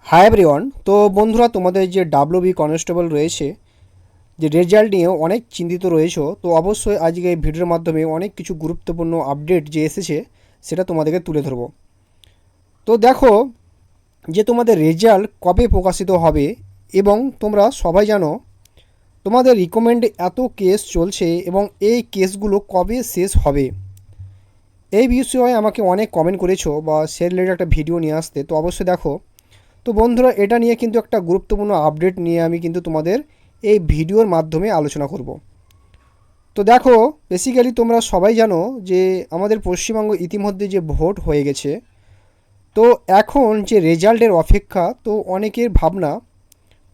Hi everyone. তো বন্ধুরা, তোমাদের যে ডাব্লিউবি কনস্টেবল রয়েছে, যে রেজাল্ট নিয়ে অনেক চিন্তিত রয়েছো, তো অবশ্যই আজকে এই ভিডিওর মাধ্যমে অনেক কিছু গুরুত্বপূর্ণ আপডেট যে এসেছে সেটা তোমাদেরকে তুলে ধরবো। তো দেখো, যে তোমাদের রেজাল্ট কবে প্রকাশিত হবে এবং তোমরা সবাই জানো তোমাদের রিকমেন্ড এত কেস চলছে এবং এই কেসগুলো কবে শেষ হবে, এই বিষয়ে আমাকে অনেক কমেন্ট করেছো বা সে রিলেটেড একটা ভিডিও নিয়ে আসতে। তো অবশ্যই দেখো। তো বন্ধুরা, এটা নিয়ে কিন্তু একটা গুরুত্বপূর্ণ আপডেট নিয়ে আমি কিন্তু তোমাদের এই ভিডিওর মাধ্যমে আলোচনা করব। তো দেখো, বেসিক্যালি তোমরা সবাই জানো যে আমাদের পশ্চিমবঙ্গ ইতিমধ্যে যে ভোট হয়ে গেছে। তো এখন যে রেজাল্টের অপেক্ষা, তো অনেকের ভাবনা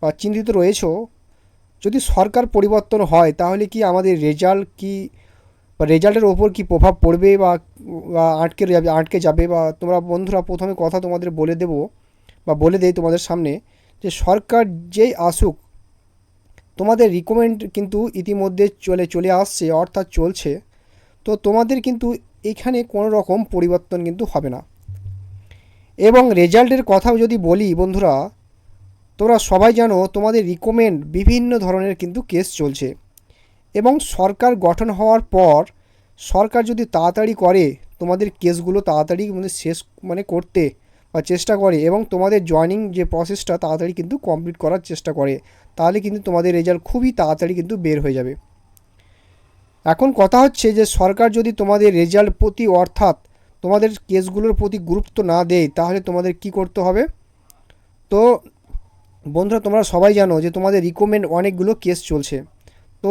বা চিন্তিত রয়েছো, যদি সরকার পরিবর্তন হয় তাহলে কি আমাদের রেজাল্ট কি বা রেজাল্টের ওপর কি প্রভাব পড়বে বা আটকে যাবে। বা তোমরা বন্ধুরা, প্রথমে কথা তোমাদের বলে দেবো বা বলে দেই তোমাদের সামনে, যে সরকার যেই আসুক, তোমাদের রিকমেন্ড কিন্তু ইতিমধ্যে চলে আসছে, অর্থাৎ চলছে। তো তোমাদের কিন্তু এখানে কোনো রকম পরিবর্তন কিন্তু হবে না। এবং রেজাল্টের কথাও যদি বলি বন্ধুরা, তোমরা সবাই জানো তোমাদের রিকমেন্ড বিভিন্ন ধরনের কিন্তু কেস চলছে। এবং সরকার গঠন হওয়ার পর সরকার যদি তাড়াতাড়ি করে তোমাদের কেসগুলো তাড়াতাড়ি শেষ করতে বা চেষ্টা করে এবং তোমাদের জয়নিং যে প্রসেসটা তাড়াতাড়ি কিন্তু কমপ্লিট করার চেষ্টা করে, তাহলে কিন্তু তোমাদের রেজাল্ট খুবই তাড়াতাড়ি কিন্তু বের হয়ে যাবে। এখন কথা হচ্ছে যে সরকার যদি তোমাদের রেজাল্ট প্রতি, অর্থাৎ তোমাদের কেসগুলোর প্রতি গুরুত্ব না দেয়, তাহলে তোমাদের কি করতে হবে। তো বন্ধুরা, তোমরা সবাই জানো যে তোমাদের রিকমেন্ড অনেকগুলো কেস চলছে। তো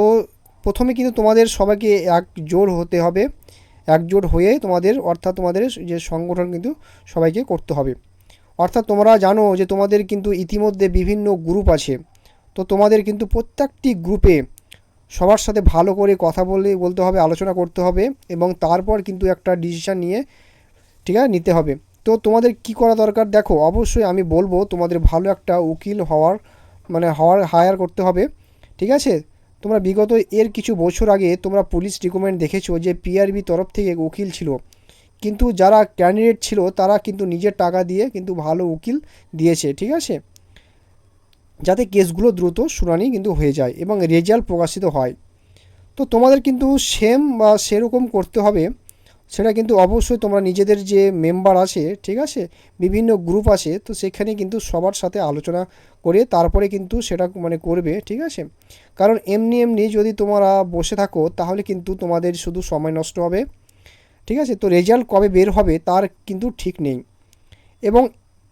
প্রথমে কিন্তু তোমাদের সবাইকে একজোট হতে হবে। একজোট হয়ে তোমাদের, অর্থাৎ তোমাদের যে সংগঠন কিন্তু সবাইকে করতে হবে। অর্থাৎ তোমরা জানো যে তোমাদের কিন্তু ইতিমধ্যে বিভিন্ন গ্রুপ আছে। তো তোমাদের কিন্তু প্রত্যেকটি গ্রুপে সবার সাথে ভালো করে কথা বলতে হবে, আলোচনা করতে হবে এবং তারপর কিন্তু একটা ডিসিশান নিয়ে, ঠিক আছে, নিতে হবে। তো তোমাদের কি করা দরকার দেখো, অবশ্যই আমি বলবো তোমাদের ভালো একটা উকিল হায়ার করতে হবে। ঠিক আছে। তোমরা বিগত এর কিছু বছর আগে তোমরা পুলিশ রিক্রুটমেন্ট দেখেছো যে পিআরবি তরফ থেকে উকিল ছিল, কিন্তু যারা ক্যান্ডিডেট ছিল তারা কিন্তু নিজের টাকা দিয়ে কিন্তু ভালো উকিল দিয়েছে। ঠিক আছে, যাতে কেসগুলো দ্রুত শুনানি কিন্তু হয়ে যায় এবং রেজাল্ট প্রকাশিত হয়। তো তোমাদের কিন্তু সেম বা সেরকম করতে হবে। সেটা কিন্তু অবশ্যই তোমরা নিজেদের যে মেম্বার আছে, ঠিক আছে, বিভিন্ন গ্রুপ আছে, তো সেখানে কিন্তু সবার সাথে আলোচনা করে তারপরে কিন্তু সেটা করবে। ঠিক আছে। কারণ এমনি এমনি যদি তোমরা বসে থাকো তাহলে কিন্তু তোমাদের শুধু সময় নষ্ট হবে। ঠিক আছে। তো রেজাল্ট কবে বের হবে তার কিন্তু ঠিক নেই। এবং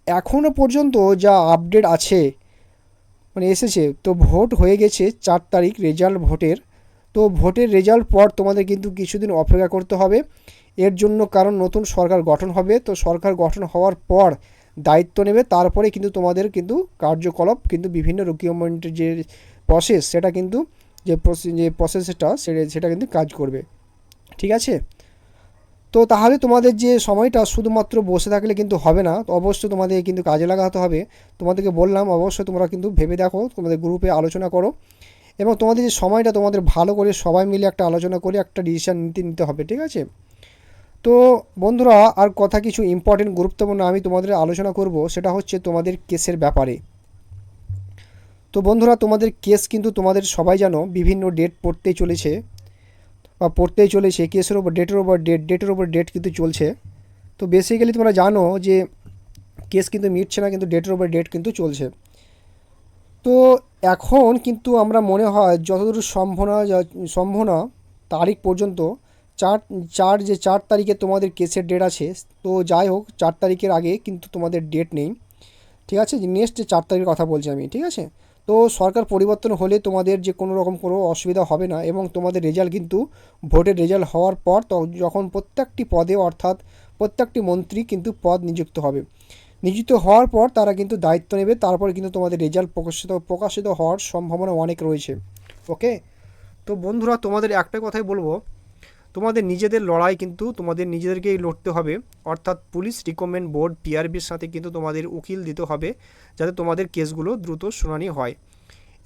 এখনও পর্যন্ত যা আপডেট আছে, এসেছে, তো ভোট হয়ে গেছে 4 তারিখ রেজাল্ট ভোটের। তো ভোটের রেজাল্ট পর তোমাদের কিন্তু কিছুদিন অপেক্ষা করতে হবে এর জন্য, কারণ নতুন সরকার গঠন হবে। তো সরকার গঠন হওয়ার পর দায়িত্ব নেবে, তারপরে কিন্তু তোমাদের কিন্তু কার্যকলাপ কিন্তু বিভিন্ন রিক্রুটমেন্টের যে প্রসেস, সেটা কিন্তু যে প্রসেসটা সেটা কিন্তু কাজ করবে। ঠিক আছে। তো তাহলে তোমাদের যে সময়টা শুধুমাত্র বসে থাকলে কিন্তু হবে না, তো অবশ্যই তোমাদের কিন্তু কাজে লাগাতে হবে। তোমাদেরকে বললাম, অবশ্যই তোমরা কিন্তু ভেবে দেখো, তোমাদের গ্রুপে আলোচনা করো এবং তোমাদের যে সময়টা তোমাদের ভালো করে সবাই মিলে একটা আলোচনা করে একটা ডিসিশান নিতে হবে। ঠিক আছে। তো বন্ধুরা, আর কথা কিছু ইম্পর্টেন্ট গুরুত্বপূর্ণ আমি তোমাদের আলোচনা করব, সেটা হচ্ছে তোমাদের কেসের ব্যাপারে। তো বন্ধুরা, তোমাদের কেস কিন্তু তোমাদের সবাই জানো বিভিন্ন ডেট পড়তেই চলেছে কেসের ওপর ডেটের ওপর ডেট কিন্তু চলছে। তো বেসিক্যালি তোমরা জানো যে কেস কিন্তু মিটছে না, কিন্তু ডেটের ওপর ডেট কিন্তু চলছে। তো এখন কিন্তু আমরা মনে হয় যতদূর সম্ভাবনা তারিখ পর্যন্ত, চার চার তারিখে তোমাদের কেসের ডেট আছে। তো যাই হোক, 4 তারিখের আগে কিন্তু তোমাদের ডেট নেই। ঠিক আছে, নেক্সট 4 তারিখের কথা বলছি আমি। ঠিক আছে। তো সরকার পরিবর্তন হলে তোমাদের যে কোনো রকম কোনো অসুবিধা হবে না এবং তোমাদের রেজাল্ট কিন্তু ভোটের রেজাল্ট হওয়ার পর, তো যখন প্রত্যেকটি পদে, অর্থাৎ প্রত্যেকটি মন্ত্রী কিন্তু পদ নিযুক্ত হওয়ার পর তারা কিন্তু দায়িত্ব নেবে, তারপরে কিন্তু তোমাদের রেজাল্ট প্রকাশিত হওয়ার সম্ভাবনা অনেক রয়েছে। ওকে। তো বন্ধুরা, তোমাদের একটা কথাই বলবো, তোমাদের নিজেদের লড়াই কিন্তু তোমাদের নিজেদেরকেই লড়তে হবে। অর্থাৎ পুলিশ রিক্রুটমেন্ট বোর্ড পিআরবির সাথে কিন্তু তোমাদের উকিল দিতে হবে, যাতে তোমাদের কেসগুলো দ্রুত শুনানি হয়।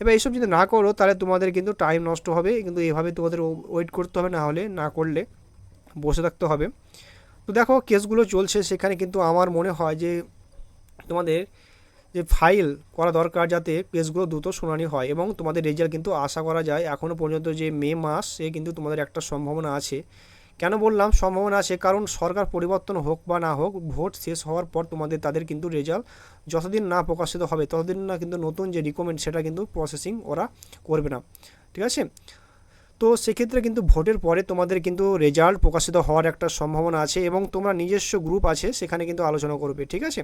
এবার এইসব যদি না করো তাহলে তোমাদের কিন্তু টাইম নষ্ট হবে, কিন্তু এভাবে তোমাদের ওয়েট করতে হবে, না করলে বসে থাকতে হবে। তো দেখো, কেসগুলো চলছে, সেখানে কিন্তু আমার মনে হয় যে তোমাদের যে ফাইল করা দরকার, যাতে কেসগুলো দ্রুত শুনানি হয় এবং তোমাদের রেজাল্ট কিন্তু আশা করা যায় এখনও পর্যন্ত যে মে মাসে কিন্তু তোমাদের একটা সম্ভাবনা আছে। কেন বললাম সম্ভাবনা আছে, কারণ সরকার পরিবর্তন হোক বা না হোক, ভোট শেষ হওয়ার পর তাদের কিন্তু রেজাল্ট যতদিন না প্রকাশিত হবে ততদিন না কিন্তু নতুন যে রিকমেন্ড সেটা কিন্তু প্রসেসিং ওরা করবে না, ঠিক আছে। তো সেক্ষেত্রে কিন্তু ভোটের পরে তোমাদের কিন্তু রেজাল্ট প্রকাশিত হওয়ার একটা সম্ভাবনা আছে এবং তোমরা নিজস্ব গ্রুপ আছে সেখানে কিন্তু আলোচনা করবে, ঠিক আছে।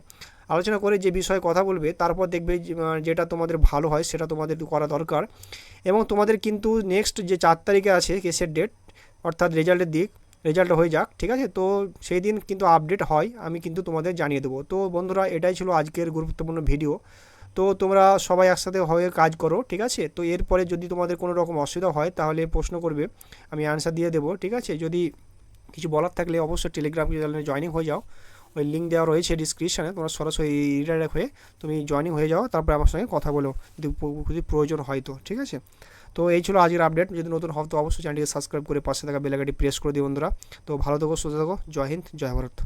আলোচনা করে যে বিষয়ে কথা বলবে, তারপর দেখবে যেটা তোমাদের ভালো হয় সেটা তোমাদের করা দরকার। এবং তোমাদের কিন্তু নেক্সট যে 4 তারিখে আছে কেসের ডেট, অর্থাৎ রেজাল্ট হয়ে যাক, ঠিক আছে। তো সেই দিন কিন্তু আপডেট হয়, আমি কিন্তু তোমাদের জানিয়ে দেবো। তো বন্ধুরা, এটাই ছিল আজকের গুরুত্বপূর্ণ ভিডিও। তো তোমরা সবাই একসাথে হয়ে কাজ করো, ঠিক আছে। তো এরপরে যদি তোমাদের কোনো রকম অসুবিধা হয় তাহলে প্রশ্ন করবে, আমি অ্যান্সার দিয়ে দেবো, ঠিক আছে। যদি কিছু বলার থাকলে অবশ্যই টেলিগ্রাম চ্যানেলে জয়েনিং হয়ে যাও, ওই লিঙ্ক দেওয়া রয়েছে ডিসক্রিপশানে, তোমরা সরাসরি রিডাইরেক্ট হয়ে তুমি জয়েনিং হয়ে যাও, তারপরে আমার সঙ্গে কথা বলো যদি প্রয়োজন হয় তো, ঠিক আছে। তো এই ছিল আজকের আপডেট। যদি নতুন হও তো অবশ্যই চ্যানেলটিকে সাবস্ক্রাইব করে পাশে থাকা বেল আইকনটি প্রেস করে দিও বন্ধুরা। তো ভালো থেকো, সুস্থ থাকো, জয় হিন্দ, জয় ভারত।